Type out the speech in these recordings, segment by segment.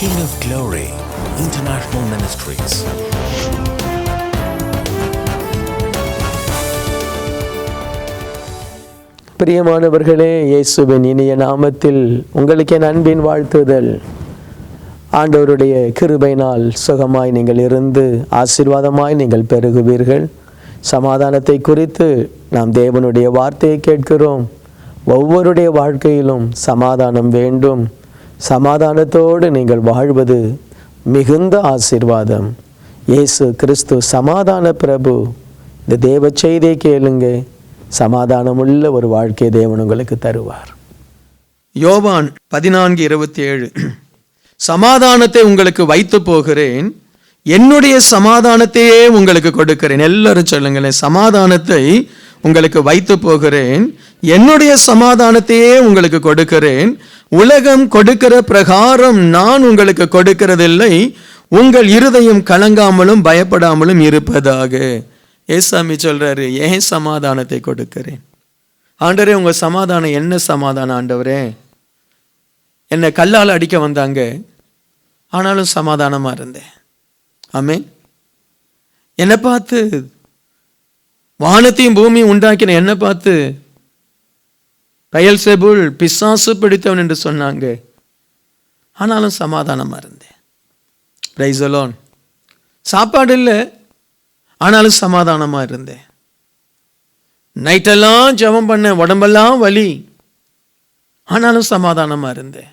King of Glory International Ministries. பிரியமானவர்களே, இயேசுவின் இனிய நாமத்தில் உங்களுக்கு என் அன்பின் வாழ்த்துதல். ஆண்டவருடைய கிருபையினால் சுகமாய் நீங்கள் இருந்து ஆசீர்வாதமாய் நீங்கள் பெருகுவீர்கள். சமாதானத்தை குறித்து நாம் தேவனுடைய வார்த்தையை கேட்கிறோம். ஒவ்வொருடைய வாழ்க்கையிலும் சமாதானம் வேண்டும். சமாதானத்தோடு நீங்கள் வாழ்வது மிகுந்த ஆசீர்வாதம். இயேசு கிறிஸ்து சமாதான பிரபு. இந்த தேவ செய்தியை கேளுங்க. சமாதானமுள்ள ஒரு வாழ்க்கை தேவன் உங்களுக்கு தருவார். யோவான் 14:27 சமாதானத்தை உங்களுக்கு வைத்து போகிறேன், என்னுடைய சமாதானத்தையே உங்களுக்கு கொடுக்கிறேன். எல்லாரும் சொல்லுங்களேன், சமாதானத்தை உங்களுக்கு வைத்து போகிறேன், என்னுடைய சமாதானத்தையே உங்களுக்கு கொடுக்கிறேன். உலகம் கொடுக்கிற பிரகாரம் நான் உங்களுக்கு கொடுக்கிறதில்லை. உங்கள் இருதயம் கலங்காமலும் பயப்படாமலும் இருப்பதாக. ஏசாமி சொல்றாரு, ஏன் சமாதானத்தை கொடுக்கிறேன். ஆண்டவரே, உங்க சமாதானம் என்ன சமாதானம் ஆண்டவரே? என்னை கல்லால் அடிக்க வந்தாங்க, ஆனாலும் சமாதானமா இருந்தேன். ஆமென். என்னை பார்த்து வானத்தையும் பூமியும் உண்டாக்கின என்னை பார்த்து பெயல்செபூல் பிசாசு பிடித்தவன் என்று சொன்னாங்க, ஆனாலும் சமாதானமா இருந்தேன். Price the Lord. சாப்பாடு இல்லை, ஆனாலும் சமாதானமா இருந்தேன். நைட்டெல்லாம் ஜெபம் பண்ண, உடம்பெல்லாம் வலி, ஆனாலும் சமாதானமா இருந்தேன்.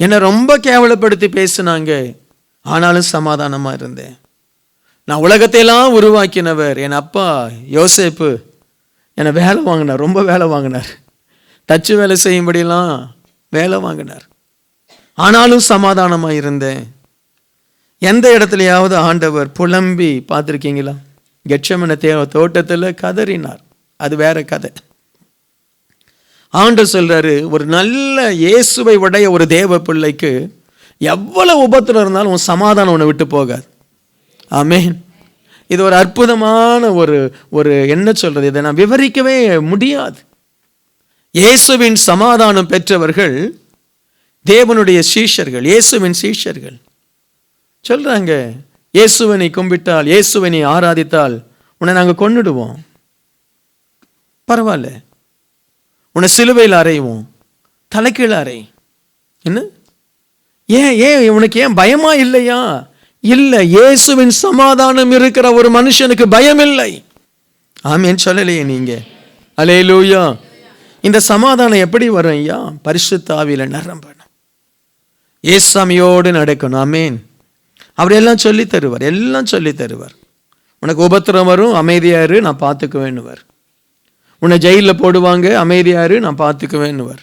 என்னை ரொம்ப கேவலப்படுத்தி பேசினாங்க, ஆனாலும் சமாதானமா இருந்தேன். நான் உலகத்தையெல்லாம் உருவாக்கினவர். என் அப்பா யோசேப்பு என்னை வேலை வாங்கினார், ரொம்ப வேலை வாங்கினார். தச்சு வேலை செய்யும்படியெல்லாம் வேலை வாங்கினார், ஆனாலும் சமாதானமா இருந்தேன். எந்த இடத்துலையாவது ஆண்டவர் புலம்பி பார்த்துருக்கீங்களா? கெட்செமனே தோட்டத்தில் கதறினார், அது வேற கதை. ஆண்டவர் சொல்றாரு, ஒரு நல்ல இயேசுவை உடைய ஒரு தேவ பிள்ளைக்கு எவ்வளவு உபத்திரம் இருந்தாலும் உன் சமாதானம் உன்னை விட்டு போகாது. ஆமென். இது ஒரு அற்புதமான ஒரு என்ன சொல்றது, இதை நான் விவரிக்கவே முடியாது. இயேசுவின் சமாதானம் பெற்றவர்கள் தேவனுடைய சீஷர்கள், இயேசுவின் சீஷர்கள். சொல்றாங்க, இயேசுவனை கும்பிட்டால், இயேசுவனை ஆராதித்தால் உன்னை நாங்கள் கொன்னுடுவோம், பரவாயில்ல, உன்னை சிலுவையில் அறைவோம், தலைக்கீழ அறை. என்ன ஏன் உனக்கு ஏன் பயமா இல்லையா? இல்லை, இயேசுவின் சமாதானம் இருக்கிற ஒரு மனுஷனுக்கு பயம் இல்லை. ஆமென் சொல்லலையே நீங்க? அல்லேலூயா. இந்த சமாதானம் எப்படி வரும் ஐயா? பரிசுத்த ஆவியில நிரம்பணும், ஏசாமியோடு நடக்கணும். ஆமென். அவர் எல்லாம் சொல்லி தருவார், எல்லாம் சொல்லி தருவார். உனக்கு உபத்திரம் வரும், அமைதியாரு, நான் பார்த்துக்குவேன்னுவார். உன்னை ஜெயிலில் போடுவாங்க, அமைதியாரு, நான் பார்த்துக்குவேன்னுவார்.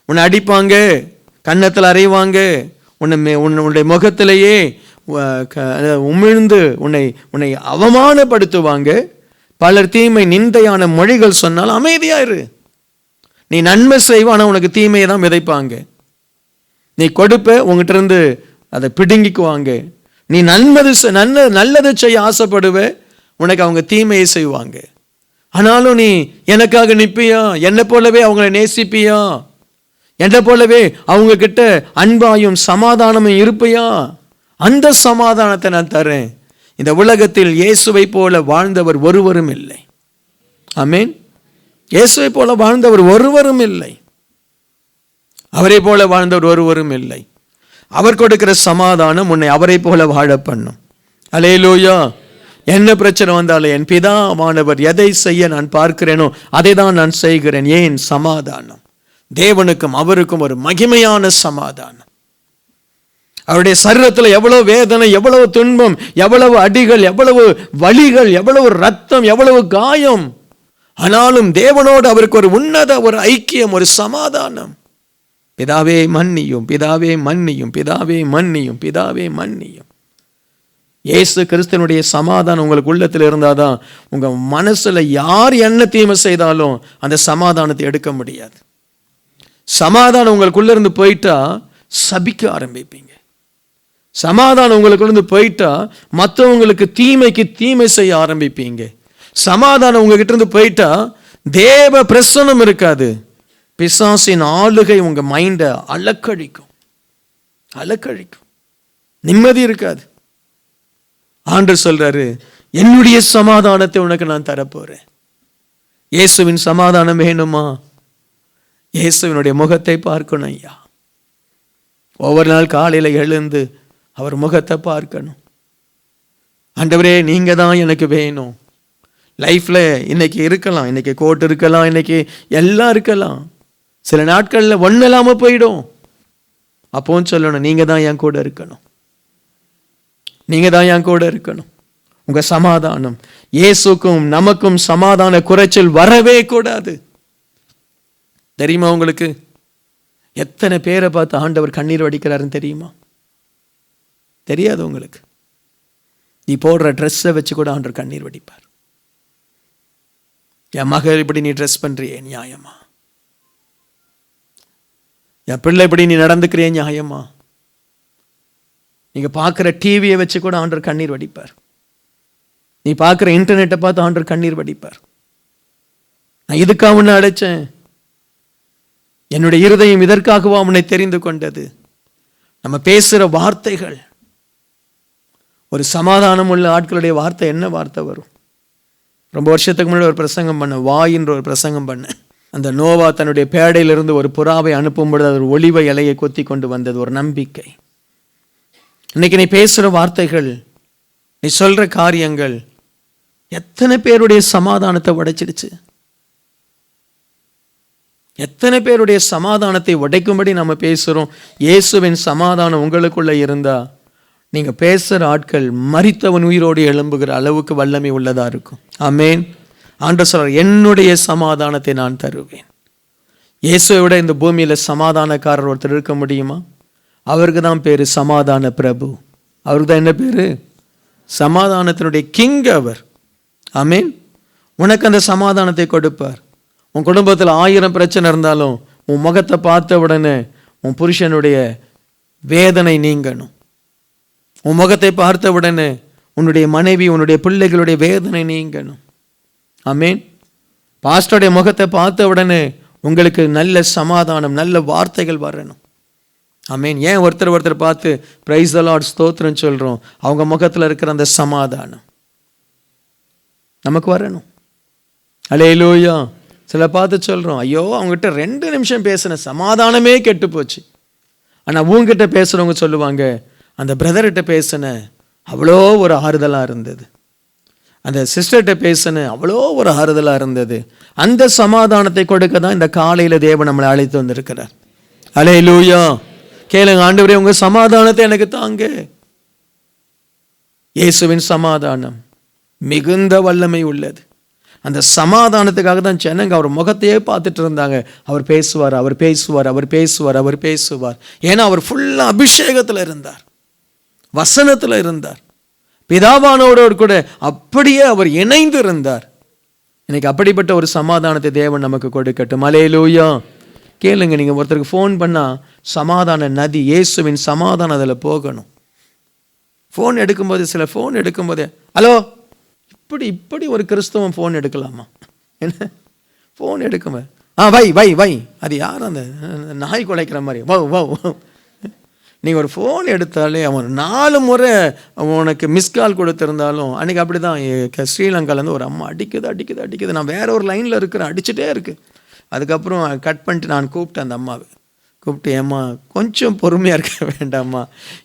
உன்னை அடிப்பாங்க, கன்னத்தில் அறைவாங்க, உன்னுடைய முகத்திலேயே உமிழ்ந்து உன்னை அவமானப்படுத்துவாங்க. பலர் தீமை நிந்தையான மொழிகள் சொன்னால் அமைதியாரு. நீ நன்மை செய்வான, உனக்கு தீமையை தான் விதைப்பாங்க. நீ கொடுப்ப, உங்ககிட்ட இருந்து அதை பிடுங்கிக்குவாங்க. நீ நல்லது செய்ய ஆசைப்படுவ, உனக்கு அவங்க தீமையை செய்வாங்க. ஆனாலும் நீ எனக்காக நிற்பியா? என்னை போலவே அவங்களை நேசிப்பியா? என்னை போலவே அவங்க கிட்ட அன்பாயும் சமாதானமும் இருப்பியா? அந்த சமாதானத்தை நான் தரேன். இந்த உலகத்தில் இயேசுவை போல வாழ்ந்தவர் ஒருவரும் இல்லை. ஆமென். இயேசுவை போல வாழ்ந்தவர் ஒருவரும் இல்லை. அவரை போல வாழ்ந்தவர் ஒருவரும் இல்லை. அவர் கொடுக்கிற சமாதானம் உன்னை அவரை போல வாழ பண்ணும். அல்லேலூயா. என்ன பிரச்சனை வந்தாலும் என் பிதாவானவர் எதை செய்ய நான் பார்க்கிறேனோ அதை தான் நான் செய்கிறேன். ஏன்? சமாதானம். தேவனுக்கும் அவருக்கும் ஒரு மகிமையான சமாதானம். அவருடைய சரீரத்தில் எவ்வளவு வேதனை, எவ்வளவு துன்பம், எவ்வளவு அடிகள், எவ்வளவு வலிகள், எவ்வளவு ரத்தம், எவ்வளவு காயம், ஆனாலும் தேவனோடு அவருக்கு ஒரு உன்னத ஒரு ஐக்கியம், ஒரு சமாதானம். பிதாவே மன்னியும், பிதாவே மன்னியும், பிதாவே மன்னியும், பிதாவே மன்னியும். இயேசு கிறிஸ்துவனுடைய சமாதானம் உங்களுக்கு உள்ளத்தில் இருந்தாதான் உங்க மனசுல யார் என்ன தீமை செய்தாலும் அந்த சமாதானத்தை எடுக்க முடியாது. சமாதானம் உங்களுக்குள்ள இருந்து போயிட்டா சபிக்க ஆரம்பிப்பீங்க. சமாதானம் உங்களுக்குள்ள இருந்து போயிட்டா மற்றவங்களுக்கு தீமைக்கு தீமை செய்ய ஆரம்பிப்பீங்க. சமாதானம் உங்ககிட்ட இருந்து போயிட்டா தேவ பிரசன்னம் இருக்காது. பிசாசின் ஆளுகை உங்க மைண்டை அலக்கழிக்கும். அலக்கழிக்கும், நிம்மதி இருக்காது. ஆண்டவர் சொல்றாரு, என்னுடைய சமாதானத்தை உனக்கு நான் தரப்போறேன். இயேசுவின் சமாதானம் வேணுமா? இயேசுவினுடைய முகத்தை பார்க்கணும் ஐயா. ஒவ்வொரு நாள் காலையில எழுந்து அவர் முகத்தை பார்க்கணும். ஆண்டவரே, நீங்க தான் எனக்கு வேணும். லைஃப்ல இன்னைக்கு இருக்கலாம், இன்னைக்கு கோட் இருக்கலாம், இன்னைக்கு எல்லாம் இருக்கலாம். சில நாட்கள்ல ஒன்றும் இல்லாம போயிடும். அப்போன்னு சொல்லணும், நீங்க தான் என் கூட இருக்கணும், நீங்க தான் என் கூட இருக்கணும். உங்க சமாதானம், இயேசுக்கும் நமக்கும் சமாதான குறைச்சல் வரவே கூடாது. தெரியுமா உங்களுக்கு? எத்தனை பேரை பார்த்து ஆண்டவர் கண்ணீர் வடிக்கிறாருன்னு தெரியுமா? தெரியாது உங்களுக்கு? நீ போடுற ட்ரெஸ்ஸை வச்சு கூட ஆண்டவர் கண்ணீர் வடிப்பார். என் மகள் இப்படி நீ ட்ரெஸ் பண்றியே நியாயமா? என் பிள்ளை இப்படி நீ நடந்துக்கிறியே நியாயமா? நீங்க பார்க்குற டிவியை வச்சு கூட ஆண்டவர் கண்ணீர் வடிப்பார். நீ பார்க்குற இன்டர்நெட்டை பார்த்து ஆண்டவர் கண்ணீர் வடிப்பார். நான் இதுக்காக உன்னை அழைச்சேன், என்னுடைய இருதயம் இதற்காகவா உன்னை தெரிந்து கொண்டது. நம்ம பேசுகிற வார்த்தைகள், ஒரு சமாதானம் உள்ள ஆட்களுடைய வார்த்தை என்ன வார்த்தை வரும்? ரொம்ப வருஷத்துக்கு முன்னாடி ஒரு பிரசங்கம் பண்ண, வாயின்ற ஒரு பிரசங்கம் பண்ண. அந்த நோவா தன்னுடைய பேடையிலிருந்து ஒரு புறாவை அனுப்பும் பொழுது அது ஒரு ஒலிவ இலையை கொத்தி கொண்டு வந்தது, ஒரு நம்பிக்கை. இன்னைக்கு நீ பேசுகிற வார்த்தைகள், நீ சொல்ற காரியங்கள் எத்தனை பேருடைய சமாதானத்தை உடைச்சிடுச்சு? எத்தனை பேருடைய சமாதானத்தை உடைக்கும்படி நம்ம பேசுறோம். இயேசுவின் சமாதானம் உங்களுக்குள்ள இருந்தா நீங்க பேசுற ஆட்கள் மரித்தவன் உயிரோடு எழும்புகிற அளவுக்கு வல்லமை உள்ளதா இருக்கும். ஆமென். ஆண்டவர் சொல்றார், என்னுடைய சமாதானத்தை நான் தருவேன். இயேசுவை விட இந்த பூமியில சமாதானக்காரர் ஒருத்தர் இருக்க முடியுமா? அவருக்கு தான் பேரு சமாதான பிரபு. அவருக்கு தான் என்ன பேரு? சமாதானத்தினுடைய கிங் அவர். ஆமென். உனக்கு அந்த சமாதானத்தை கொடுப்பார். உன் குடும்பத்தில் 1000 பிரச்சனை இருந்தாலும் உன் முகத்தை பார்த்த உடனே உன் புருஷனுடைய வேதனை நீங்கணும். உன் முகத்தை பார்த்த உடனே உன்னுடைய மனைவி, உன்னுடைய பிள்ளைகளுடைய வேதனை நீங்கணும். ஆமென். பாஸ்டருடைய முகத்தை பார்த்த உடனே உங்களுக்கு நல்ல சமாதானம், நல்ல வார்த்தைகள் வரணும். ஆமென். ஏன் ஒருத்தர் பார்த்து பிரைஸ் தி லார்ட் ஸ்தோத்திரம் சொல்றோம்? அவங்க முகத்தில் இருக்கிற அந்த சமாதானம் நமக்கு வரணும். அல்லேலூயா. சில பார்த்து சொல்றோம், ஐயோ அவங்ககிட்ட 2 நிமிஷம் பேசின சமாதானமே கெட்டு போச்சு. ஆனா உங்ககிட்ட பேசுறவங்க சொல்லுவாங்க, அந்த பிரதர்கிட்ட பேசின அவ்வளோ ஒரு ஆறுதலா இருந்தது, அந்த சிஸ்டர்கிட்ட பேசின அவ்வளோ ஒரு ஆறுதலா இருந்தது. அந்த சமாதானத்தை கொடுக்க தான் இந்த காலையில தேவன் நம்மளை அழைத்து வந்திருக்கிறார். அல்லேலூயா. கேளுங்க, ஆண்டவரே உங்க சமாதானத்தை எனக்கு தாங்க. இயேசுவின் சமாதானம் மிகுந்த வல்லமை உள்ளது. அந்த சமாதானத்துக்காக தான் ஜனங்க அவர் முகத்தையே பார்த்துட்டு இருந்தாங்க. அவர் பேசுவார், அவர் பேசுவார், அவர் பேசுவார், அவர் பேசுவார். ஏன்னா அவர் ஃபுல்லா அபிஷேகத்தில் இருந்தார், வசனத்தில் இருந்தார், பிதாவானோடு கூட அப்படியே அவர் இணைந்து இருந்தார். இன்னைக்கு அப்படிப்பட்ட ஒரு சமாதானத்தை தேவன் நமக்கு கொடுக்கட்டும். அல்லேலூயா. கேளுங்க, நீங்க ஒருத்தருக்கு ஃபோன் பண்ணா சமாதான நதி, இயேசுவின் சமாதானம் அதில் போகணும். ஃபோன் எடுக்கும்போது, சில ஃபோன் எடுக்கும்போது ஹலோ, இப்படி ஒரு கிறிஸ்தவன் ஃபோன் எடுக்கலாமா? என்ன ஃபோன் எடுக்கும்போது வை வை வை, அது யார்? அந்த நாய் குலைக்கிற மாதிரி வவ் வவ். நீங்கள் ஒரு ஃபோன் எடுத்தாலே அவன் 4 முறை உனக்கு மிஸ்கால் கொடுத்துருந்தாலும், அன்றைக்கி அப்படி தான் ஸ்ரீலங்காலேருந்து ஒரு அம்மா அடிக்குது. நான் வேற ஒரு லைனில் இருக்கிறேன், அடிச்சுட்டே இருக்கு. அதுக்கப்புறம் கட் பண்ணிட்டு நான் கூப்பிட்டேன் அந்த அம்மாவை. கூப்பிட்டு, ஏம்மா கொஞ்சம் பொறுமையாக இருக்க வேண்டாம்மா,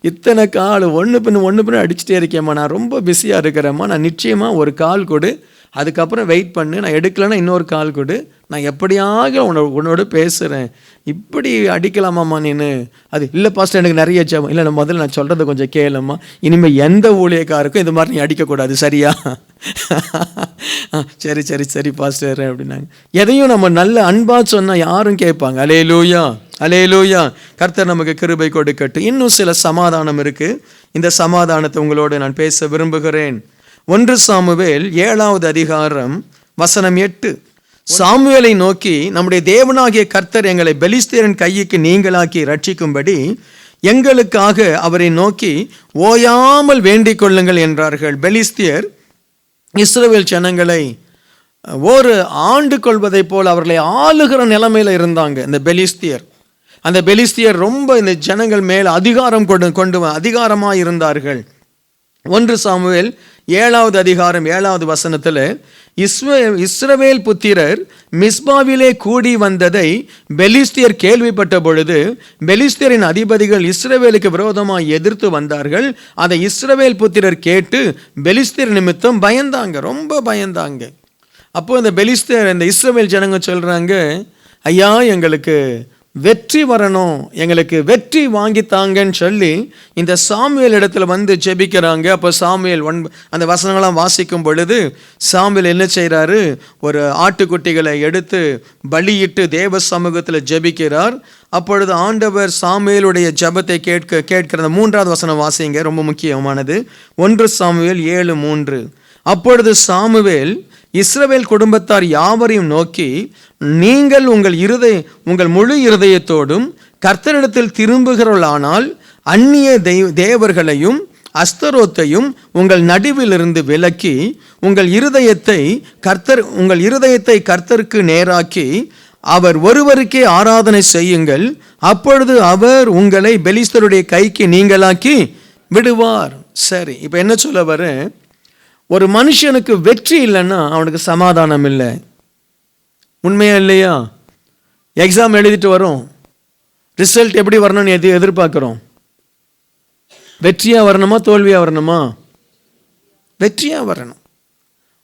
இத்தனை கால் ஒன்று பின்னு அடிச்சுட்டே இருக்கேம்மா, நான் ரொம்ப பிஸியாக இருக்கிறேம்மா, நான் நிச்சயமாக ஒரு கால் கொடு, அதுக்கப்புறம் வெயிட் பண்ணு, நான் எடுக்கலைன்னா இன்னொரு கால் கொடு, நான் எப்படியாக உன்னோட பேசுகிறேன், இப்படி அடிக்கலாமாம்மா நீனு? அது இல்லை பாஸ்டர், எனக்கு நிறைய ஜெபம். இல்லை, நான் முதல்ல நான் சொல்கிறத கொஞ்சம் கேளும்மா, இனிமேல் எந்த ஊழியக்காருக்கும் இது மாதிரி நீ அடிக்கக்கூடாது, சரியா? சரி பாஸ்டர் அப்படின்னாங்க. எதையும் நம்ம நல்ல அன்பாக சொன்னால் யாரும் கேட்பாங்க. அல்லேலூயா, அல்லேலூயா. கர்த்தர் நமக்கு கிருபை கொடுக்கட்டும். இன்னும் சில சமாதானம் இருக்கு. இந்த சமாதானத்தை உங்களோடு நான் பேச விரும்புகிறேன். 1 சாமுவேல் 7வது அதிகாரம் வசனம் 8. சாமுவேலை நோக்கி, நம்முடைய தேவனாகிய கர்த்தர் எங்களை பெலிஸ்தியரின் கைக்கு நீங்களாக்கி ரட்சிக்கும்படி எங்களுக்காக அவரை நோக்கி ஓயாமல் வேண்டிக் கொள்ளுங்கள் என்றார்கள். பெலிஸ்தியர் இஸ்ரவேல் ஜனங்களை ஒரு ஆண்டு கொள்வதை போல் அவர்களை ஆளுகிற நிலைமையில இருந்தாங்க. இந்த பெலிஸ்தியர் அந்த பெலிஸ்தியர் ரொம்ப இந்த ஜனங்கள் மேல் அதிகாரமாக இருந்தார்கள். 1 சாமுவேல் 7வது அதிகாரம் 7வது வசனத்தில் இஸ்ரவேல் புத்திரர் மிஸ்பாவிலே கூடி வந்ததை பெலிஸ்தியர் கேள்விப்பட்ட பொழுது பெலிஸ்தியரின் அதிபதிகள் இஸ்ரவேலுக்கு விரோதமாக எதிர்த்து வந்தார்கள். அதை இஸ்ரவேல் புத்திரர் கேட்டு பெலிஸ்தியர் நிமித்தம் பயந்தாங்க, ரொம்ப பயந்தாங்க. அப்போ இந்த இஸ்ரவேல் ஜனங்க சொல்றாங்க, ஐயா எங்களுக்கு வெற்றி வரணும், எங்களுக்கு வெற்றி வாங்கித்தாங்கன்னு சொல்லி இந்த சாமுவேல் இடத்துல வந்து ஜெபிக்கிறாங்க. அப்போ சாமுவேல் அந்த வசனங்களாம் வாசிக்கும் பொழுது சாமுவேல் என்ன செய்கிறாரு, ஒரு ஆட்டுக்குட்டிகளை எடுத்து பலியிட்டு தேவ சமூகத்தில் ஜெபிக்கிறார். அப்பொழுது ஆண்டவர் சாமுவேலுடைய ஜெபத்தை கேட்கிற 3வது வசனம் வாசிங்க, ரொம்ப முக்கியமானது. 1 சாமுவேல் 7:3. அப்பொழுது சாமுவேல் இஸ்ரவேல் குடும்பத்தார் யாவரையும் நோக்கி, நீங்கள் உங்கள் முழு இருதயத்தோடும் கர்த்தரிடத்தில் திரும்புகிறவர்களானால் அந்நிய தேவர்களையும் அஸ்தரோத்தையும் உங்கள் நடுவிலிருந்து விலக்கி உங்கள் இருதயத்தை கர்த்தருக்கு நேராக்கி அவர் ஒருவருக்கே ஆராதனை செய்யுங்கள். அப்பொழுது அவர் உங்களை பெலிஸ்தருடைய கைக்கு நீங்களாக்கி விடுவார். சரி, இப்போ என்ன சொல்ல வரேன், ஒரு மனுஷனுக்கு வெற்றி இல்லைன்னா அவனுக்கு சமாதானம் இல்லை. உண்மையா இல்லையா? எக்ஸாம் எழுதிட்டு வரோம், ரிசல்ட் எப்படி வரணும்னு எதிர்பார்க்குறோம். வெற்றியா வரணுமா தோல்வியா வரணுமா? வெற்றியா வரணும்.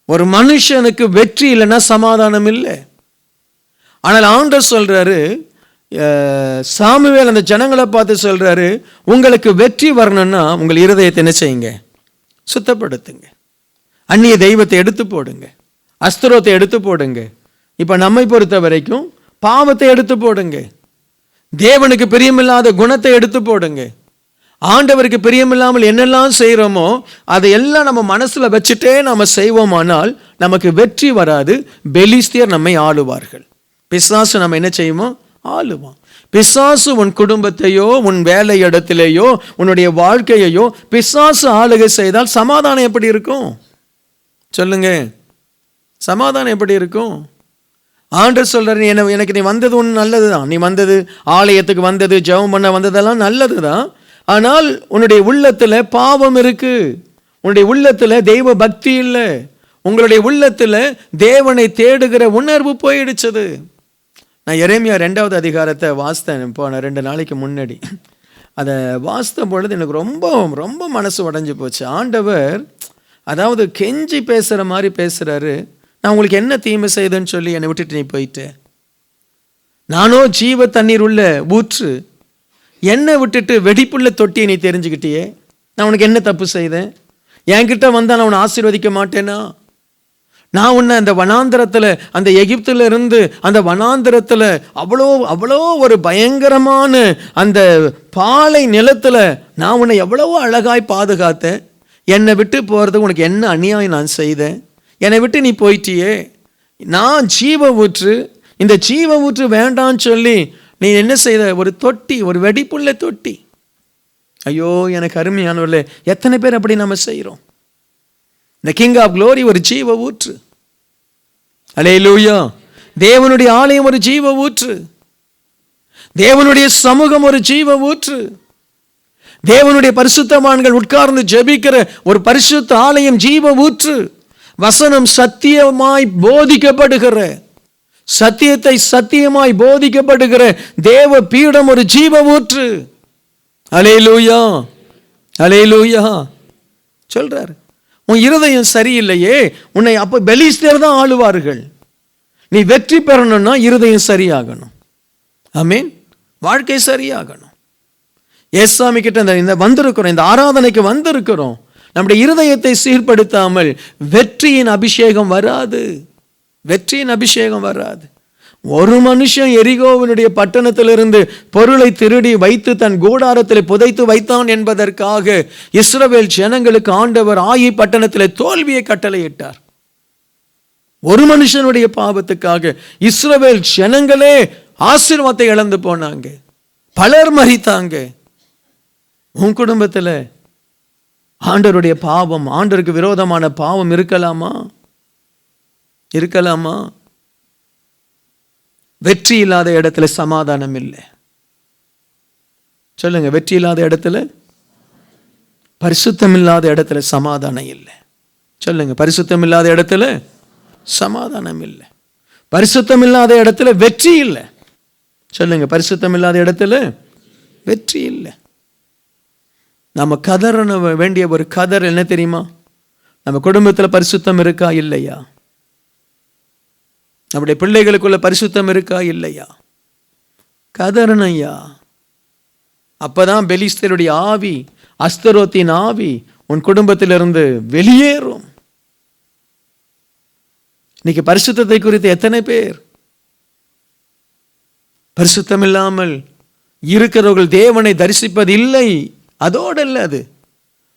ஒரு மனுஷனுக்கு வெற்றி இல்லைன்னா சமாதானம் இல்லை. ஆனால் ஆண்டவர் சொல்றாரு, சாமுவேல் அந்த ஜனங்களை பார்த்து சொல்றாரு, உங்களுக்கு வெற்றி வரணும்னா உங்கள் இருதயத்தை என்ன செய்யுங்க, சுத்தப்படுத்துங்க. அந்நிய தெய்வத்தை எடுத்து போடுங்க, அஸ்திரத்தை எடுத்து போடுங்க. இப்போ நம்மை பொறுத்த வரைக்கும் பாவத்தை எடுத்து போடுங்க, தேவனுக்கு பிரியமில்லாத குணத்தை எடுத்து போடுங்க. ஆண்டவருக்கு பிரியமில்லாமல் என்னெல்லாம் செய்கிறோமோ அதையெல்லாம் நம்ம மனசில் வச்சுட்டே நம்ம செய்வோமானால் நமக்கு வெற்றி வராது. பெலிஸ்தியர் நம்மை ஆளுவார்கள். பிசாசு நம்ம என்ன செய்யுமோ ஆளுவான். பிசாசு உன் குடும்பத்தையோ உன் வேலை இடத்திலேயோ உன்னுடைய வாழ்க்கையையோ பிசாசு ஆளுகை செய்தால் சமாதானம் எப்படி இருக்கும் சொல்லுங்க? சமாதானம் எப்படி இருக்கும்? ஆண்டவர் சொல்றாரு, எனக்கு நீ வந்தது ஒன்று நல்லது தான், நீ வந்தது ஆலயத்துக்கு வந்தது, ஜெபம் பண்ண வந்ததெல்லாம் நல்லது தான். ஆனால் உன்னுடைய உள்ளத்தில் பாவம் இருக்கு, உன்னுடைய உள்ளத்தில் தெய்வ பக்தி இல்லை, உங்களுடைய உள்ளத்தில் தேவனை தேடுகிற உணர்வு போயிடுச்சது. நான் எரேமியா 2வது அதிகாரத்தை வாசித்தேன் போன 2 நாளைக்கு முன்னாடி. அதை வாசித்த பொழுது எனக்கு ரொம்ப ரொம்ப மனசு உடைஞ்சு போச்சு. ஆண்டவர் அதாவது கெஞ்சி பேசுகிற மாதிரி பேசுகிறாரு, நான் உங்களுக்கு என்ன தீமை செய்தேன்னு சொல்லி என்னை விட்டுட்டு நீ போயிட்டு, நானோ ஜீவ தண்ணீர் உள்ள ஊற்று, என்னை விட்டுட்டு வெடிப்புள்ள தொட்டியை நீ தெரிஞ்சுக்கிட்டியே, நான் உனக்கு என்ன தப்பு செய்தேன்? என்கிட்ட வந்தால் நான் உன்னை ஆசீர்வதிக்க மாட்டேனா? நான் உன்னை அந்த வனாந்திரத்தில், அந்த எகிப்தில் இருந்து அந்த வனாந்திரத்தில் அவ்வளோ ஒரு பயங்கரமான அந்த பாலை நிலத்தில் நான் உன்னை எவ்வளவோ அழகாய் பாதுகாத்தேன். என்னை விட்டு போகிறதுக்கு உனக்கு என்ன அநியாயம் நான் செய்தேன்? என்னை விட்டு நீ போயிட்டியே. நான் ஜீவ ஊற்று, இந்த ஜீவ ஊற்று வேண்டான்னு சொல்லி நீ என்ன செய்த? ஒரு தொட்டி, ஒரு வெடிப்புள்ள தொட்டி. ஐயோ எனக்கு அருமையானவர்களே, எத்தனை பேர் அப்படி நம்ம செய்கிறோம்? இந்த கிங் ஆஃப் க்ளோரி ஒரு ஜீவ ஊற்று. அல்லேலூயா. தேவனுடைய ஆலயம் ஒரு ஜீவ ஊற்று, தேவனுடைய சமூகம் ஒரு ஜீவ ஊற்று, தேவனுடைய பரிசுத்தவான்கள் உட்கார்ந்து ஜெபிக்கிற ஒரு பரிசுத்த ஆலயம் ஜீவ ஊற்று. வசனம் சத்தியமாய் போதிக்கப்படுகிற, சத்தியத்தை சத்தியமாய் போதிக்கப்படுகிற தேவ பீடம் ஒரு ஜீவ ஊற்று. அல்லேலூயா, அல்லேலூயா. சொல்றாரு, உன் இருதயம் சரியில்லையே, உன்னை அப்ப பெலிஸ்தர் தான் ஆளுவார்கள். நீ வெற்றி பெறணும்னா இருதயம் சரியாகணும். ஆமென். வாழ்க்கை சரியாகணும். ஏசாமி கிட்ட இந்த வந்திருக்கிறோம், இந்த ஆராதனைக்கு வந்திருக்கிறோம். நம்முடைய இருதயத்தை சீர்படுத்தாமல் வெற்றியின் அபிஷேகம் வராது, வெற்றியின் அபிஷேகம் வராது. ஒரு மனுஷன் எரிகோவினுடைய பட்டணத்திலிருந்து பொருளை திருடி வைத்து தன் கூடாரத்தில் புதைத்து வைத்தான் என்பதற்காக இஸ்ரவேல் ஜனங்களுக்கு ஆண்டவர் ஆயி பட்டணத்தில் தோல்வியை கட்டளையிட்டார். ஒரு மனுஷனுடைய பாவத்துக்காக இஸ்ரவேல் ஜனங்களே ஆசீர்வாதத்தை இழந்து போனாங்க, பலர் மரித்தாங்க. உன் குடும்பத்தில் ஆண்டவருடைய பாவம், ஆண்டவருக்கு விரோதமான பாவம் இருக்கலாமா? இருக்கலாமா? வெற்றி இல்லாத இடத்துல சமாதானம் இல்லை. சொல்லுங்க, வெற்றி இல்லாத இடத்துல, பரிசுத்தம் இல்லாத இடத்துல சமாதானம் இல்லை. சொல்லுங்க, பரிசுத்தம் இல்லாத இடத்துல சமாதானம் இல்லை. பரிசுத்தம் இல்லாத இடத்துல வெற்றி இல்லை. சொல்லுங்க, பரிசுத்தம் இல்லாத இடத்துல வெற்றி இல்லை. நம்ம கதற வேண்டிய ஒரு கதர் என்ன தெரியுமா? நம்ம குடும்பத்தில் பரிசுத்தம் இருக்கா இல்லையா? நம்முடைய பிள்ளைகளுக்குள்ள பரிசுத்தம் இருக்கா இல்லையா? கதறனையா. அப்பதான் பெலிஸ்தருடைய ஆவி, அஸ்தரோத்தின் ஆவி உன் குடும்பத்திலிருந்து வெளியேறும். இன்னைக்கு பரிசுத்தத்தை குறித்து எத்தனை பேர் பரிசுத்தம் இல்லாமல் இருக்கிறவர்கள் தேவனை தரிசிப்பது இல்லை. அதோடு இல்லை, அது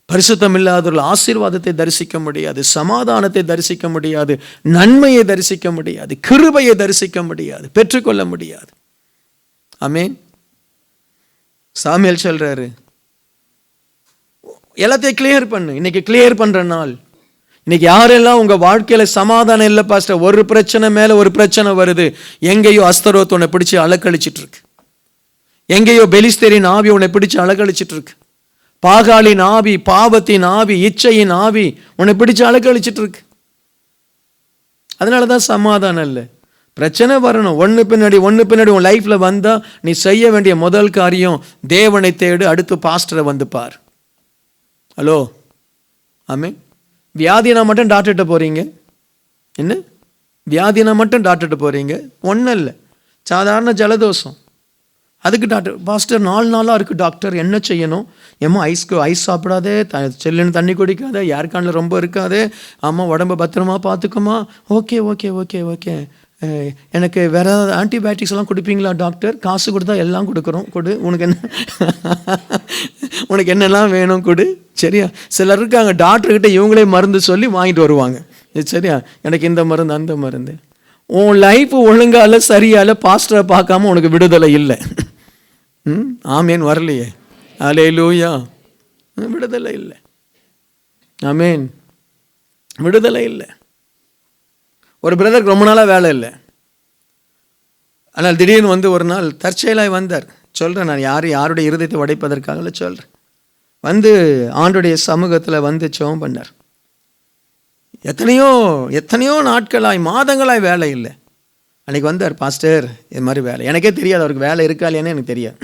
பரிசுத்தம் இல்லாதவர்கள் ஆசீர்வாதத்தை தரிசிக்க முடியாது, சமாதானத்தை தரிசிக்க முடியாது, நன்மையை தரிசிக்க முடியாது, கிருபையை தரிசிக்க முடியாது, பெற்றுக்கொள்ள முடியாது. ஆமென். சாமுவேல் சொல்றாரு, எல்லாத்தையும் கிளியர் பண்ணு. இன்னைக்கு கிளியர் பண்ற நாள். இன்னைக்கு யாரெல்லாம் உங்க வாழ்க்கையில சமாதானம் இல்லை பாஸ்டர், ஒரு பிரச்சனை மேல ஒரு பிரச்சனை வருது, எங்கேயோ அஸ்தரோத் உன்னை பிடிச்சு அலக்கழிச்சிட்டு இருக்கு, எங்கேயோ பெலிஸ்தரின் ஆவி உன்னை பிடிச்சு அலக்கழிச்சிட்டு இருக்கு, பாகாலின் ஆவி, பாவத்தின் ஆவி, இச்சையின் ஆவி உன்னை பிடிச்சு அலக்கழிச்சிட்டு இருக்கு. அதனாலதான் சமாதானம் இல்லை. பிரச்சனை வரணும், ஒன்று பின்னாடி உன் லைஃப்ல வந்தா நீ செய்ய வேண்டிய முதல் காரியம் தேவனை தேடு, அடுத்து பாஸ்டரை வந்து பார். ஹலோ, ஆமென். வியாதினா மட்டும் டாக்டர்கிட்ட போறீங்க, என்ன வியாதினா மட்டும் டாக்டர்கிட்ட போறீங்க, ஒன்றும் இல்லை, சாதாரண ஜலதோஷம், அதுக்கு டாக்டர். பாஸ்டர் 4 நாளாக இருக்குது டாக்டர், என்ன செய்யணும்? ஏம்மா ஐஸ் சாப்பிடாதே, செல்லுன்னு தண்ணி குடிக்காத, யாருக்கான ரொம்ப இருக்காது, ஆமாம் உடம்பை பத்திரமா பார்த்துக்குமா. ஓகே ஓகே ஓகே ஓகே எனக்கு வேற ஏதாவது ஆன்டிபயோட்டிக்ஸ் எல்லாம் கொடுப்பீங்களா டாக்டர்? காசு கொடுத்தா எல்லாம் கொடுக்குறோம், கொடு, உனக்கு என்ன உனக்கு என்னெல்லாம் வேணும் கொடு. சரியா? சிலர் இருக்காங்க டாக்டர்கிட்ட இவங்களே மருந்து சொல்லி வாங்கிட்டு வருவாங்க. சரியா? எனக்கு இந்த மருந்து அந்த மருந்து. உன் லைஃப் ஒழுங்கால சரியால பாஸ்டரை பார்க்காம உனக்கு விடுதலை இல்லை. ஆமேன். வரலையே. அல்லேலூயா. விடுதலை இல்லை. ஆமேன். விடுதலை இல்லை. ஒரு பிரதருக்கு ரொம்ப நாளாக வேலை இல்லை. ஆனால் திடீர்னு வந்து ஒரு நாள் தற்செயலாய் வந்தார். சொல்கிறேன், நான் யாருடைய இருதயத்தை உடைப்பதற்காக சொல்கிறேன். வந்து ஆண்டுடைய சமூகத்தில் வந்து ஜெபம் பண்ணார். எத்தனையோ நாட்களாய் மாதங்களாய் வேலை இல்லை. அன்றைக்கி வந்தார், பாஸ்டர் இது மாதிரி வேலை. எனக்கே தெரியாது அவருக்கு வேலை இருக்கா இல்லையானே எனக்கு தெரியாது,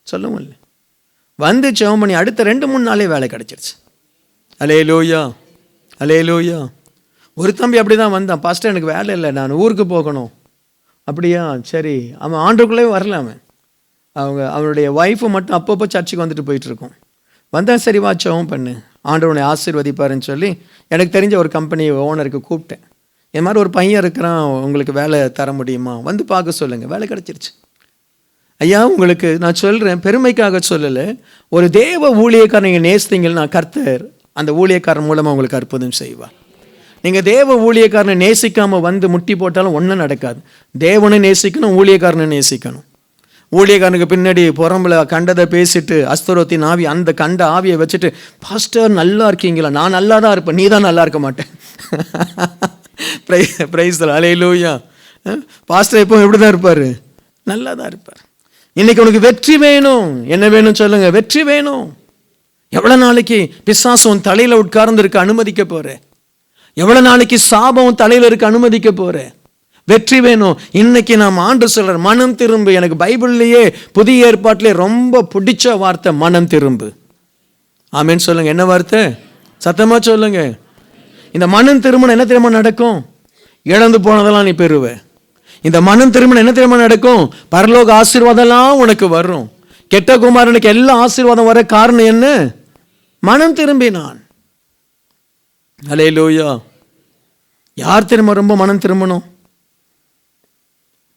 சொல்லவும் இல்லை. வந்து ஜெபம் பண்ணி அடுத்த 2-3 நாளே வேலை கிடச்சிருச்சு. அல்லேலூயா, அல்லேலூயா. ஒரு தம்பி அப்படி தான் வந்தான், பாஸ்டர் எனக்கு வேலை இல்லை, நான் ஊருக்கு போகணும். அப்படியா, சரி. அவன் ஆண்டுக்குள்ளே வரல. அவனுடைய ஒய்ஃபு மட்டும் அப்பப்போ சர்ச்சுக்கு வந்துட்டு போயிட்டுருக்கோம். வந்தால் சரி வா ஜெபம் பண்ணு, ஆண்டவனை ஆசீர்வதிப்பாருன்னு சொல்லி எனக்கு தெரிஞ்ச ஒரு கம்பெனி ஓனருக்கு கூப்பிட்டேன். இது மாதிரி ஒரு பையன் இருக்கிறான், உங்களுக்கு வேலை தர முடியுமா, வந்து பார்க்க சொல்லுங்கள். வேலை கிடச்சிருச்சு. ஐயா, உங்களுக்கு நான் சொல்கிறேன், பெருமைக்காக சொல்லலை, ஒரு தேவ ஊழியக்காரன் நீங்கள் நேசித்தீங்கன்னா கர்த்தர் அந்த ஊழியக்காரன் மூலமாக உங்களுக்கு அற்புதம் செய்வார். நீங்கள் தேவ ஊழியக்காரனை நேசிக்காமல் வந்து முட்டி போட்டாலும் ஒன்றும் நடக்காது. தேவனை நேசிக்கணும், ஊழியக்காரனை நேசிக்கணும். ஊழியக்காரனுக்கு பின்னாடி புறம்புல கண்டதை பேசிட்டு அஸ்தரோத்தின் ஆவி, அந்த கண்ட ஆவியை வச்சுட்டு, பாஸ்டர் நல்லா இருக்கீங்களா? நான் நல்லா தான் இருப்பேன், நீ தான் நல்லா இருக்க மாட்டேன். Price the Lord. Hallelujah. Pastor எப்போ எப்படி தான் இருப்பார்? நல்லா தான் இருப்பார். இன்னைக்கு உனக்கு வெற்றி வேணும். என்ன வேணும் சொல்லுங்க? வெற்றி வேணும். எவ்வளோ நாளைக்கு பிசாசு உன் தலையில் உட்கார்ந்து இருக்க அனுமதிக்க போகிறேன்? எவ்வளோ நாளைக்கு சாபம் தலையில் இருக்க அனுமதிக்க போகிறேன்? வெற்றி வேணும். இன்னைக்கு நாம் ஆண்டு சொல்ற மனம் திரும்பு. எனக்கு பைபிள்லேயே புதிய ஏற்பாட்டிலே ரொம்ப பிடிச்ச வார்த்தை மனம் திரும்பு. ஆமேன்னு சொல்லுங்க. என்ன வார்த்தை? சத்தமாக சொல்லுங்க. இந்த மனம் திரும்பணும் என்ன தெரியுமா நடக்கும்? இழந்து போனதெல்லாம் நீ பெறுவ. இந்த மனம் திரும்பணும் என்ன தெரியுமா நடக்கும்? பரலோக ஆசீர்வாதம்லாம் உனக்கு வரும். கெட்ட குமாரனுக்கு எல்லா ஆசீர்வாதம் வர காரணம் என்ன? மனம் திரும்பினான். அல்லேலூயா. யார் திரும்ப ரொம்ப மனம் திரும்பணும்?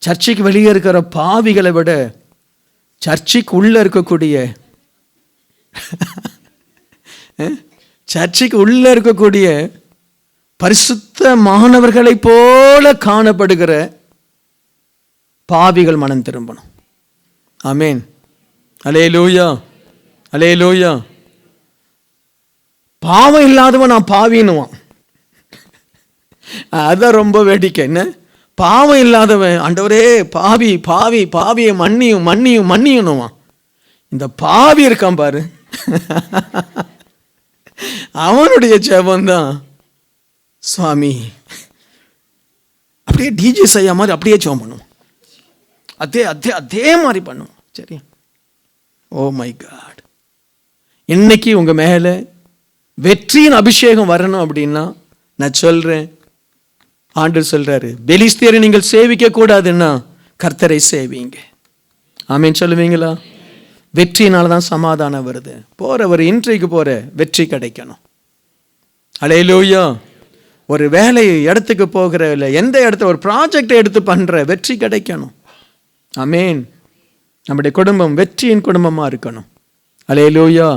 சர்ச்சைக்கு வெளியே இருக்கிற பாவிகளை விட சர்ச்சைக்கு உள்ள இருக்கக்கூடிய சர்ச்சைக்கு உள்ள இருக்கக்கூடிய பரிசுத்த மாணவர்களை போல காணப்படுகிற பாவிகள் மனம் திரும்பணும். ஆமேன். அல்லேலூயா, அல்லேலூயா. பாவம் இல்லாதவன் நான் பாவின்னுவான். அதான் ரொம்ப வேடிக்கை. என்ன பாவம் இல்லாதவன் ஆண்டவரே பாவி பாவி பாவியை மன்னியும் மன்னியும் மன்னியணுவான். இந்த பாவி இருக்கான் பாரு, அவனுடைய ஜெபம்தான் சுவாமி அப்படியே டிஜே செய்ய மாதிரி அப்படியே ஜெபம் பண்ணுவோம். அதே அதே அதே மாதிரி பண்ணுவோம். சரியா? ஓ மை காட், இன்னைக்கு உங்க மேல வெற்றியின் அபிஷேகம் வரணும் அப்படின்னா நான் சொல்றேன், ஆண்டவர் சொல்றாரு, பெலிஸ்தியரை நீங்கள் சேவிக்க கூடாதுன்னா கர்த்தரை சேவிங்க. ஆமேன் சொல்லுவீங்களா? வெற்றியினால தான் சமாதானம் வருது. ஒரு இன்றைக்கு போற வெற்றி கிடைக்கணும். அல்லேலூயா. ஒரு வேலை இடத்துக்கு போகிற, இல்லை எந்த இடத்துல ஒரு ப்ராஜெக்டை எடுத்து பண்ற வெற்றி கிடைக்கணும். ஆமேன். நம்முடைய குடும்பம் வெற்றியின் குடும்பமா இருக்கணும். அல்லேலூயா.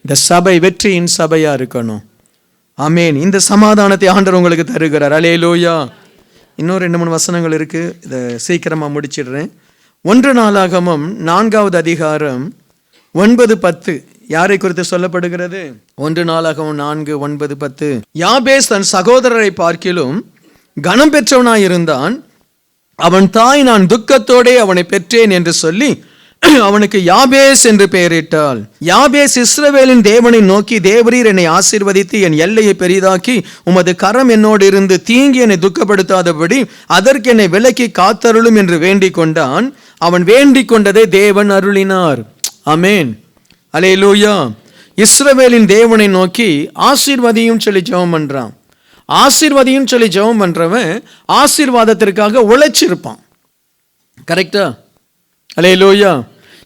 இந்த சபை வெற்றியின் சபையா இருக்கணும். ஆமேன். இந்த சமாதானத்தை ஆண்டவர் உங்களுக்கு தருகிறார். அல்லேலூயா. இன்னும் 2-3 வசனங்கள் இருக்கு, இதை சீக்கிரமா முடிச்சிடுறேன். 1 நாளாகமம் 4வது அதிகாரம் 9-10 யாரை குறித்து சொல்லப்படுகிறது? 1 நாளாகமம் 4:9-10. யாபேஸ் தன் சகோதரரை பார்க்கிலும் கனம் பெற்றவனாய் இருந்தான். அவன் தாய், நான் துக்கத்தோடே அவனை பெற்றேன் என்று சொல்லி அவனுக்கு யாபேஸ் என்று பெயரிட்டாள். யாபேஸ் இஸ்ரவேலின் தேவனை நோக்கி, தேவரீர் என்னை ஆசீர்வதித்து என் எல்லையை பெரிதாக்கி உமது கரம் என்னோடு இருந்து தீங்கி என்னை துக்கப்படுத்தாதபடி அதற்கு என்னை விலக்கி காத்தருளும் என்று வேண்டிக் கொண்டான். அவன் வேண்டிக் கொண்டதை தேவன் அருளினார். ஆமேன். அல்லேலூயா. இஸ்ரவேலின் தேவனை நோக்கி ஆசீர்வதியும் சொல்லி ஜெபம் பண்றான். ஆசீர்வதியும் சொல்லி ஜெபம் பண்றவன் ஆசீர்வாதத்திற்காக உழைச்சிருப்பான். கரெக்டா? அல்லேலூயா.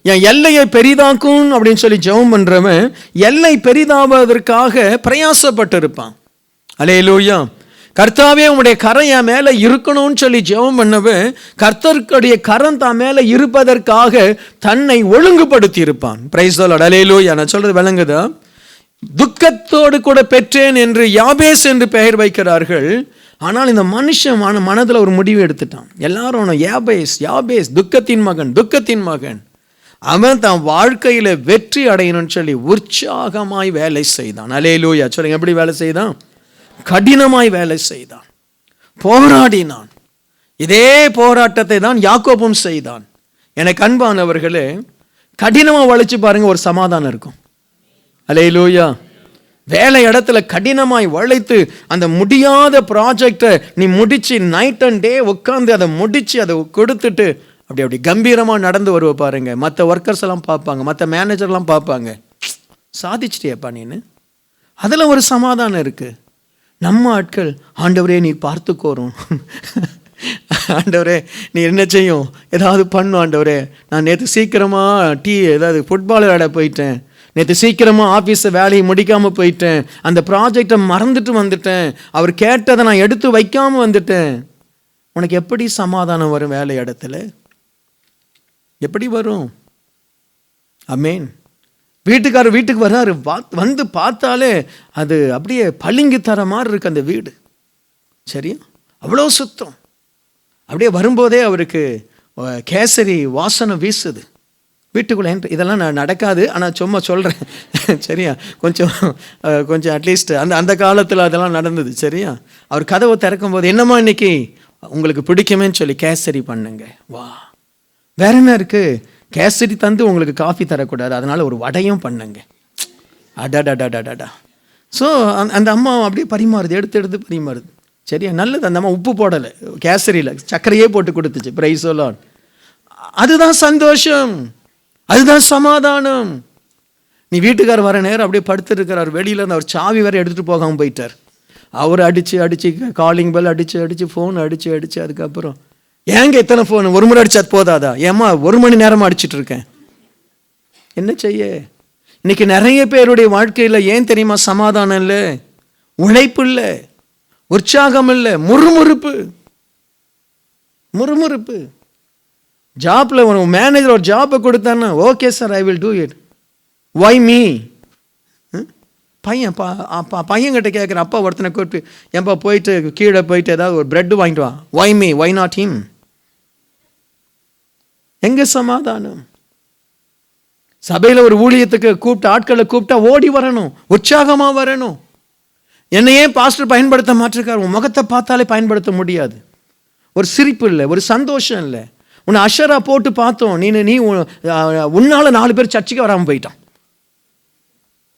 என் எல்லையை பெரிதாக்கும் அப்படின்னு சொல்லி ஜெபம் பண்றவன் எல்லை பெரிதாவதற்காக பிரயாசப்பட்டு இருப்பான். அல்லேலூயா. கர்த்தாவே உம்முடைய கரம் என் மேல இருக்கணும்னு சொல்லி ஜெபம் பண்ணவன் கர்த்தருடைய கரம் தான் மேல இருப்பதற்காக தன்னை ஒழுங்குபடுத்தி இருப்பான். Praise the Lord. அல்லேலூயா. நான் சொல்றது விளங்குதா? துக்கத்தோடு கூட பெற்றேன் என்று யாபேஸ் என்று பெயர் வைக்கிறார்கள். ஆனால் இந்த மனுஷன் மனதில் ஒரு முடிவு எடுத்துட்டான். எல்லாரும் யாபேஸ் யாபேஸ், துக்கத்தின் மகன் துக்கத்தின் மகன். அவன் தான் வாழ்க்கையில வெற்றி அடையணும்னு சொல்லி உற்சாகமாய் வேலை செய்தான். அல்லேலூயா. சொல்லுங்க, எப்படி வேலை செய்தான்? கடினமாய் வேலை செய்தான், போராடினான். இதே போராட்டத்தை தான் யாக்கோபும் செய்தான். எனக்கு அன்பானவர்களே, கடினமா உழைச்சு பாருங்க, ஒரு சமாதானம் இருக்கும். அல்லேலூயா. வேலை இடத்துல கடினமாய் உழைத்து அந்த முடியாத ப்ராஜெக்டை நீ முடிச்சு நைட் அண்ட் டே உட்காந்து அதை முடிச்சு அதை கொடுத்துட்டு அப்படி கம்பீரமா நடந்து வருவ பாருங்க. மற்ற ஒர்க்கர்ஸ் எல்லாம் பார்ப்பாங்க, மற்ற மேனேஜர்லாம் பார்ப்பாங்க, சாதிச்சிட்டியப்பா நீன்னு. அதுல ஒரு சமாதானம் இருக்கு. நம்ம ஆட்கள், ஆண்டவரே நீ பார்த்துக்கோரும், ஆண்டவரே நீ என்ன செய்யும், ஏதாவது பண்ணும் ஆண்டவரே. நான் நேற்று சீக்கிரமா ஏதாவது ஃபுட்பால் விளையாட போயிட்டேன், நேற்று சீக்கிரமா ஆஃபீஸை வேலையை முடிக்காம போயிட்டேன், அந்த ப்ராஜெக்டை மறந்துட்டு வந்துட்டேன், அவர் கேட்டதை நான் எடுத்து வைக்காம வந்துட்டேன். உனக்கு எப்படி சமாதானம் வரும்? வேலை இடத்துல எப்படி வரும்? ஆமேன். வீட்டுக்காரர் வீட்டுக்கு வர்றாரு, வந்து பார்த்தாலே அது அப்படியே பளிங்கு தர மாதிரி இருக்கு அந்த வீடு. சரியா? அவ்வளோ சுத்தம். அப்படியே வரும்போதே அவருக்கு கேசரி வாசனை வீசுது வீட்டுக்குள்ளே. இதெல்லாம் நான் நடக்காது, ஆனால் சும்மா சொல்கிறேன். சரியா? கொஞ்சம் அட்லீஸ்ட் அந்த காலத்தில் அதெல்லாம் நடந்தது. சரியா? அவர் கதவை திறக்கும் போது, என்னம்மா இன்னைக்கு உங்களுக்கு பிடிக்குமேன்னு சொல்லி கேசரி பண்ணுங்க. வா, வேற என்ன இருக்கு? கேசரி தந்து உங்களுக்கு காஃபி தரக்கூடாது, அதனால ஒரு வடையும் பண்ணுங்க. அடாடாடாடாடா. ஸோ அந்த அம்மா அப்படியே பரிமாறுது, எடுத்து பரிமாறுது. சரியா? நல்லது. அந்த அம்மா உப்பு போடலை கேசரியில், சர்க்கரையே போட்டு கொடுத்துச்சு. Price the Lord. அதுதான் சந்தோஷம், அதுதான் சமாதானம். நீ வீட்டுக்காரர் வர நேரம் அப்படியே படுத்துட்டு இருக்கிறார், வெளியில இருந்து அவர் சாவி வேற எடுத்துட்டு போகாமல் போயிட்டார். அவர் அடிச்சு காலிங் பெல் அடிச்சு ஃபோன் அடிச்சு அதுக்கப்புறம், ஏங்க இத்தனை ஃபோன், ஒரு முறை அடிச்சா போதாதா? ஏம்மா 1 மணி நேரமா அடிச்சுட்டு இருக்கேன். என்ன செய்ய? இன்னைக்கு நிறைய பேருடைய வாழ்க்கையில் ஏன் தெரியுமா சமாதானம் இல்லை? உழைப்பு இல்லை, உற்சாகம் இல்லை, முறுமுறுப்பு. ஜாப்ல ஒரு மேனேஜர் ஒரு ஜாப்பை கொடுத்தான்னா, okay sir I will do it, why me? பையன்கிட்ட கேட்குற அப்பா ஒருத்தனை கூப்பிட்டு, ஏன்பா போயிட்டு கீழே போயிட்டு ஏதாவது ஒரு பிரெட் வாங்கிட்டு வா, why me, why not him? எங்க சமாதானம்? சபையில் ஒரு ஊழியத்துக்கு ஆட்களை கூப்பிட்டா ஓடி வரணும், உற்சாகமா வரணும். என்னையே பாஸ்டர் பயன்படுத்த மாட்டிருக்காரு, உன் முகத்தை பார்த்தாலே பயன்படுத்த முடியாது. ஒரு சிரிப்பு இல்லை, ஒரு சந்தோஷம் இல்லை. உன்னை அஷரா போட்டு பார்த்தோம், நீ உன்னால 4 பேர் சர்ச்சுக்கு வராமல் போயிட்டான்.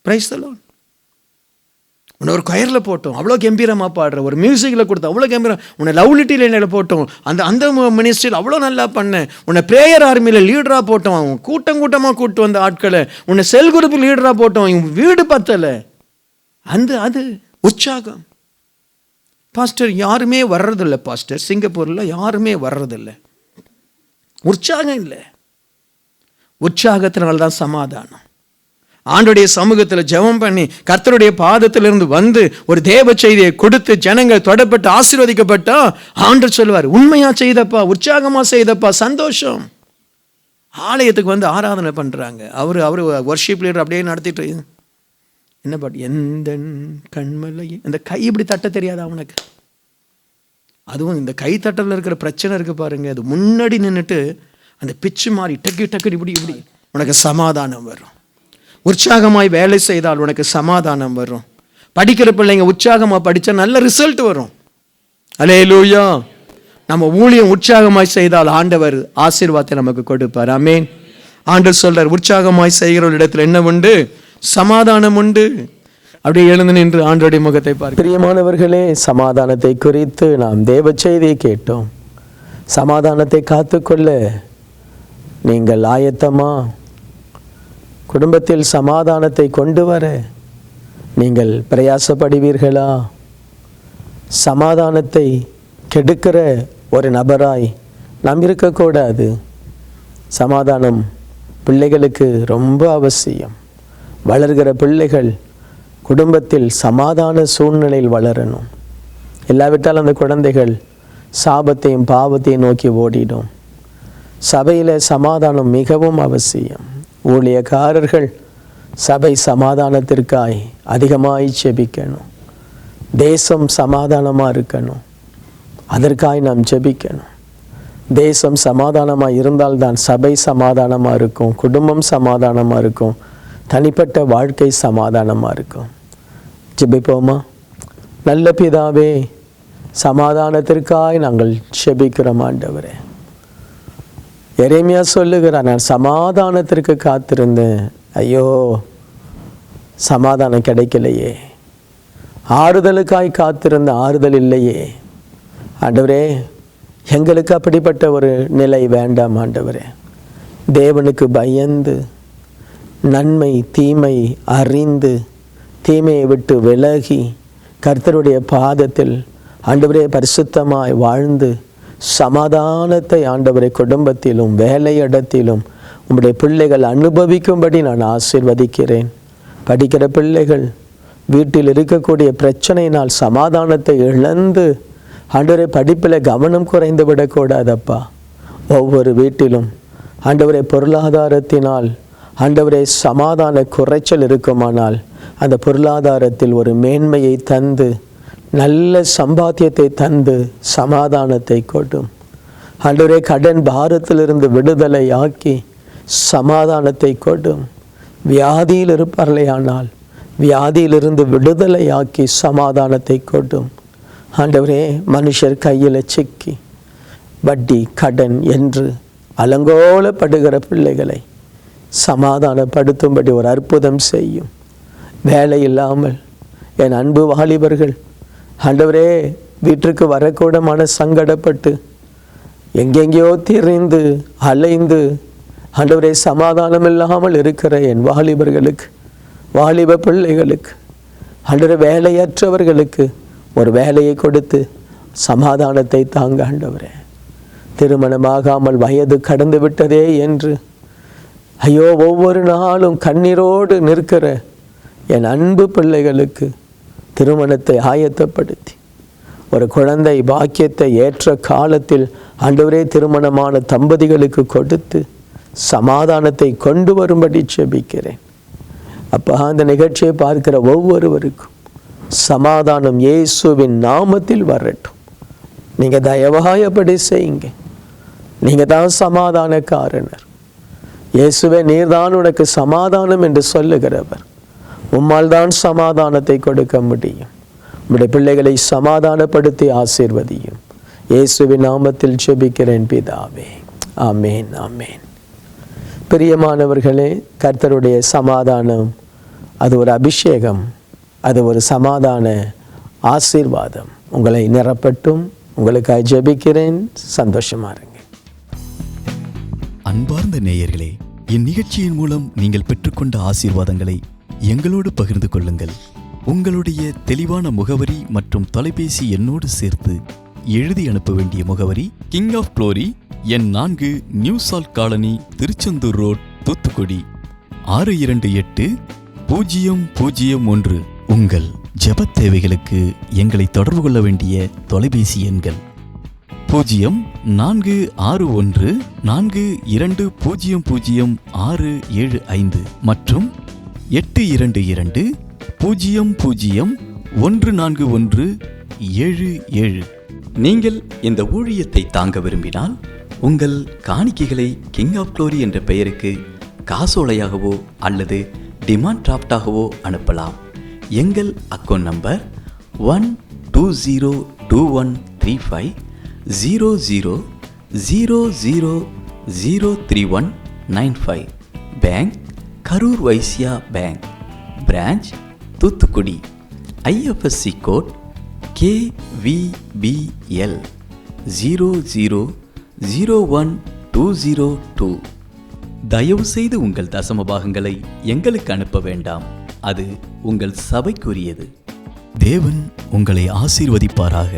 Price the Lord. உன்னை ஒரு கொயரில் போட்டோம், அவ்வளோ கம்பீரமாக பாடுற, ஒரு மியூசிக்கில் கொடுத்தோம், அவ்வளோ கம்பீரம். உன்னை லவ்லிட்டி லைனில் போட்டோம், அந்த மினிஸ்ட்ரியில் அவ்வளோ நல்லா பண்ணேன். உன்னை ப்ரேயர் ஆர்மியில் லீடராக போட்டோம், கூட்டமாக கூப்பிட்டு வந்த ஆட்களை. உன்னை செல் குரூப் லீடராக போட்டோம், வீடு பத்தலை. அது உற்சாகம். பாஸ்டர் யாருமே வர்றதில்லை. பாஸ்டர் சிங்கப்பூரில் யாருமே வர்றதில்லை. உற்சாகம் இல்லை. உற்சாகத்தினால்தான் சமாதானம். ஆண்டுடைய சமூகத்தில் ஜெபம் பண்ணி கர்த்தருடைய பாதத்திலிருந்து வந்து ஒரு தேவ செய்தியை கொடுத்து ஜனங்கள் தொடப்பட்டு ஆசீர்வதிக்கப்பட்டா ஆண்டவர் சொல்லுவார், உண்மையா செய்தப்பா, உற்சாகமா செய்தப்பா, சந்தோஷம். ஆலயத்துக்கு வந்து ஆராதனை பண்றாங்க. அவரு வர்ஷிப் லீடர் அப்படியே நடத்திட்டு என்ன பாட்டு, எந்த கண்மலை, இந்த கை இப்படி தட்ட தெரியாதா அவனுக்கு? அதுவும் இந்த கை தட்டல இருக்கிற பிரச்சனை இருக்கு பாருங்க. அது முன்னாடி நின்றுட்டு அந்த பிச்சு மாறி டக்கு இப்படி உனக்கு சமாதானம் வரும். உற்சாகமாய் வேலை செய்தால் உனக்கு சமாதானம் வரும். படிக்கிற பிள்ளைங்க உற்சாகமாக படித்தா நல்ல ரிசல்ட் வரும். அல்லேலூயா. நம்ம ஊழியம் உற்சாகமாய் செய்தால் ஆண்டவர் ஆசீர்வாதத்தை நமக்கு கொடுப்பார். ஆமென். ஆண்டவர் சொல்றார், உற்சாகமாய் செய்கிற இடத்துல என்ன உண்டு? சமாதானம் உண்டு. அப்படியே எழுந்து நின்று ஆண்டவருடைய முகத்தை பார்க்க. பிரியமானவர்களே, சமாதானத்தை குறித்து நாம் தேவ செய்தியை கேட்டோம். சமாதானத்தை காத்துக்கொள்ள நீங்கள் ஆயத்தமா? குடும்பத்தில் சமாதானத்தை கொண்டு வர நீங்கள் பிரயாசப்படுவீர்களா? சமாதானத்தை கெடுக்கிற ஒரு நபராய் நாம் இருக்கக்கூடாது. சமாதானம் பிள்ளைகளுக்கு ரொம்ப அவசியம். வளர்கிற பிள்ளைகள் குடும்பத்தில் சமாதான சூழ்நிலையில் வளரணும். இல்லாவிட்டால் அந்த குழந்தைகள் சாபத்தையும் பாவத்தையும் நோக்கி ஓடிடும். சபையில் சமாதானம் மிகவும் அவசியம். ஊழியக்காரர்கள் சபை சமாதானத்திற்காய் அதிகமாய் ஜெபிக்கணும். தேசம் சமாதானமாக இருக்கணும், அதற்காய் நாம் ஜெபிக்கணும். தேசம் சமாதானமாக இருந்தால்தான் சபை சமாதானமாக இருக்கும், குடும்பம் சமாதானமாக இருக்கும், தனிப்பட்ட வாழ்க்கை சமாதானமாக இருக்கும். ஜெபிப்போமா? நல்ல பிதாவே, சமாதானத்திற்காய் நாங்கள் ஜெபிக்கிறோம் ஆண்டவரே. எரேமியா சொல்லுகிறார், நான் சமாதானத்திற்கு காத்திருந்தேன், ஐயோ சமாதானம் கிடைக்கலையே. ஆறுதலுக்காய் காத்திருந்த ஆறுதல் இல்லையே. ஆண்டவரே, எங்களுக்கு அப்படிப்பட்ட ஒரு நிலை வேண்டாம் ஆண்டவரே. தேவனுக்கு பயந்து, நன்மை தீமை அறிந்து, தீமையை விட்டு விலகி, கர்த்தருடைய பாதத்தில் ஆண்டவரே பரிசுத்தமாய் வாழ்ந்து, சமாதானத்தை ஆண்டவரை குடும்பத்திலும் வேலையிடத்திலும் உம்முடைய பிள்ளைகள் அனுபவிக்கும்படி நான் ஆசீர்வதிக்கிறேன். படிக்கிற பிள்ளைகள் வீட்டில் இருக்கக்கூடிய பிரச்சனையினால் சமாதானத்தை இழந்து ஆண்டவரை படிப்பில் கவனம் குறைந்து விடக்கூடாதப்பா. ஒவ்வொரு வீட்டிலும் ஆண்டவரை பொருளாதாரத்தினால் ஆண்டவரை சமாதான குறைச்சல் இருக்குமானால் அந்த பொருளாதாரத்தில் ஒரு மேன்மையை தந்து, நல்ல சம்பாத்தியத்தை தந்து சமாதானத்தை கொடும். ஆண்டவரே, கடன் பாரத்திலிருந்து விடுதலை ஆக்கி சமாதானத்தை கொடும். வியாதியில் இருப்பார்களேயானால் வியாதியிலிருந்து விடுதலை ஆக்கி சமாதானத்தை கொடும். ஆண்டவரே, மனுஷர் கையில் சிக்கி வட்டி கடன் என்று அலங்கோலப்படுகிற பிள்ளைகளை சமாதானப்படுத்தும்படி ஒரு அற்புதம் செய்யும். வேலை இல்லாமல் என் அன்பு வாலிபர்கள் ஆண்டவரே வீட்டிற்கு வரக்கூட மன சங்கடப்பட்டு எங்கெங்கேயோ திரிந்து அலைந்து ஆண்டவரே சமாதானம் இல்லாமல் இருக்கிற என் வாலிபர்களுக்கு, வாலிப பிள்ளைகளுக்கு, ஆண்டவரே வேலையற்றவர்களுக்கு ஒரு வேலையை கொடுத்து சமாதானத்தை தாங்க ஆண்டவரே. திருமணமாகாமல் வயது கடந்து விட்டதே என்று ஐயோ ஒவ்வொரு நாளும் கண்ணீரோடு நிற்கிற என் அன்பு பிள்ளைகளுக்கு திருமணத்தை ஆயத்தப்படுத்தி ஒரு குழந்தை பாக்கியத்தை ஏற்ற காலத்தில் ஆண்டவரே திருமணமான தம்பதிகளுக்கு கொடுத்து சமாதானத்தை கொண்டு வரும்படி ஜெபிக்கிறேன். அப்போ அந்த நிகழ்ச்சியை பார்க்கிற ஒவ்வொருவருக்கும் சமாதானம் இயேசுவின் நாமத்தில் வரட்டும். நீங்கள் தயவாயப்படி செய்யுங்க. நீங்கள் தான் சமாதானக்காரனர். இயேசுவே, நீர்தான் உனக்கு சமாதானம் என்று சொல்லுகிறவர். உம்மால் தான் சமாதானத்தை கொடுக்க முடியும். உம்முடைய பிள்ளைகளை சமாதானப்படுத்தி ஆசீர்வதியும். இயேசுவின் நாமத்தில் ஜெபிக்கிறேன் பிதாவே, ஆமேன். ஆமேன். பிரியமானவர்களே, கர்த்தருடைய சமாதானம் அது ஒரு அபிஷேகம், அது ஒரு சமாதான ஆசீர்வாதம் உங்களை நிரப்பட்டும். உங்களுக்காக ஜெபிக்கிறேன். சந்தோஷமா இருங்க. அன்பார்ந்த நேயர்களே, இந்நிகழ்ச்சியின் மூலம் நீங்கள் பெற்றுக்கொண்ட ஆசீர்வாதங்களை எங்களோடு பகிர்ந்து கொள்ளுங்கள். உங்களுடைய தெளிவான முகவரி மற்றும் தொலைபேசி எண்ணோடு சேர்த்து எழுதி அனுப்ப வேண்டிய முகவரி: கிங் ஆஃப் க்ளோரி, எண் 4, new salt colony, Tiruchendur road, Thoothukudi 628001. உங்கள் ஜெபத் தேவைகளுக்கு எங்களை தொடர்பு கொள்ள வேண்டிய தொலைபேசி எண்கள் 0414200675 மற்றும் 8220014177. நீங்கள் இந்த ஊழியத்தை தாங்க விரும்பினால் உங்கள் காணிக்கைகளை கிங் ஆஃப் க்ளோரி என்ற பெயருக்கு காசோலையாகவோ அல்லது டிமாண்ட் டிராஃப்டாகவோ அனுப்பலாம். எங்கள் account number 120213500003195. Bank Karur Vysya bank, branch Thoothukudi. IFSC code KVBL 0001202. தயவு செய்து உங்கள் தசம பாகங்களை எங்களுக்கு அனுப்ப வேண்டாம், அது உங்கள் சபைக்குரியது. தேவன் உங்களை ஆசீர்வதிப்பாராக.